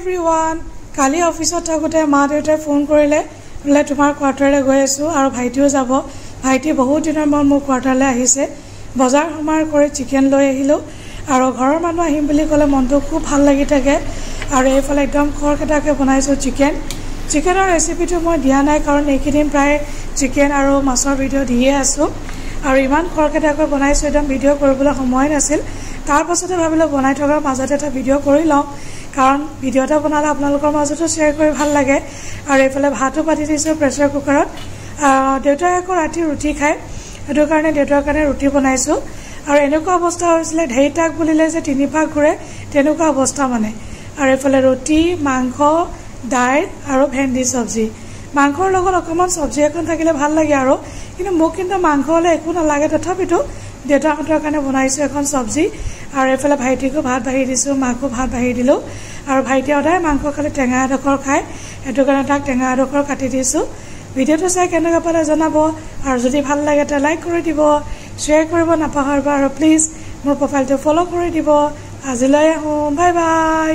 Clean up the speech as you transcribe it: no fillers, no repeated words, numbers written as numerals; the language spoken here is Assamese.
এভৰিৱান কালি অফিসত থাকোতে মা দেউতাই ফোন কৰিলে বোলে তোমাৰ কোৱাৰ্টাৰলৈ গৈ আছো আৰু ভাইটিও যাব ভাইটি বহুত দিনৰ মূৰত মোৰ কোৱাৰ্টাৰলৈ আহিছে বজাৰ সমাৰ কৰি চিকেন লৈ আহিলো আৰু ঘৰৰ মানুহ আহিম বুলি ক'লে মনটো খুব ভাল লাগি থাকে আৰু এইফালে একদম খৰকেটাকে বনাইছো চিকেনৰ ৰেচিপিটো মই দিয়া নাই কাৰণ এইকেইদিন প্ৰায় চিকেন আৰু মাছৰ ভিডিঅ' দিয়ে আছো আৰু ইমান খৰকেটাকৈ বনাইছো একদম ভিডিঅ' কৰিবলৈ সময় নাছিল তাৰ পাছতে ভাবিলো বনাই থকাৰ মাজতে এটা ভিডিঅ' কৰি লওঁ কাৰণ ভিডিঅ' এটা বনালে আপোনালোকৰ মাজতো শ্বেয়াৰ কৰি ভাল লাগে আৰু এইফালে ভাতো পাতি দিছো প্ৰেছাৰ কুকাৰত দেউতাই আকৌ ৰাতি ৰুটি খায় সেইটো কাৰণে দেউতাৰ কাৰণে ৰুটি বনাইছো আৰু এনেকুৱা অৱস্থা হৈছিলে ঢেইটাক বুলিলে যে তিনি ভাগ ঘূৰে তেনেকুৱা অৱস্থা মানে আৰু এইফালে ৰুটি মাংস দাইল আৰু ভেন্দি চব্জি মাংসৰ লগত অকমান চব্জি এখন থাকিলে ভাল লাগে আৰু কিন্তু মোক কিন্তু মাংস হলে একো নালাগে তথাপিতো দেউতাহঁতৰ কাৰণে বনাইছো এখন চব্জি আৰু এইফালে ভাইটিকো ভাত বাঢ়ি দিছো মাকো ভাত বাঢ়ি দিলো আৰু ভাইটি সদায় মাংস খালি টেঙা এডোখৰ খায় সেইটো কাৰণে তাক টেঙা এডোখৰ কাটি দিছো ভিডিঅ'টো চাই কেনেকুৱা পালে জনাব আৰু যদি ভাল লাগে তে লাইক কৰি দিব শ্বেয়াৰ কৰিব নাপাহৰিব আৰু প্লিজ মোৰ প্ৰফাইলটো ফলো কৰি দিব আজিলৈ আহোঁ বাই বাই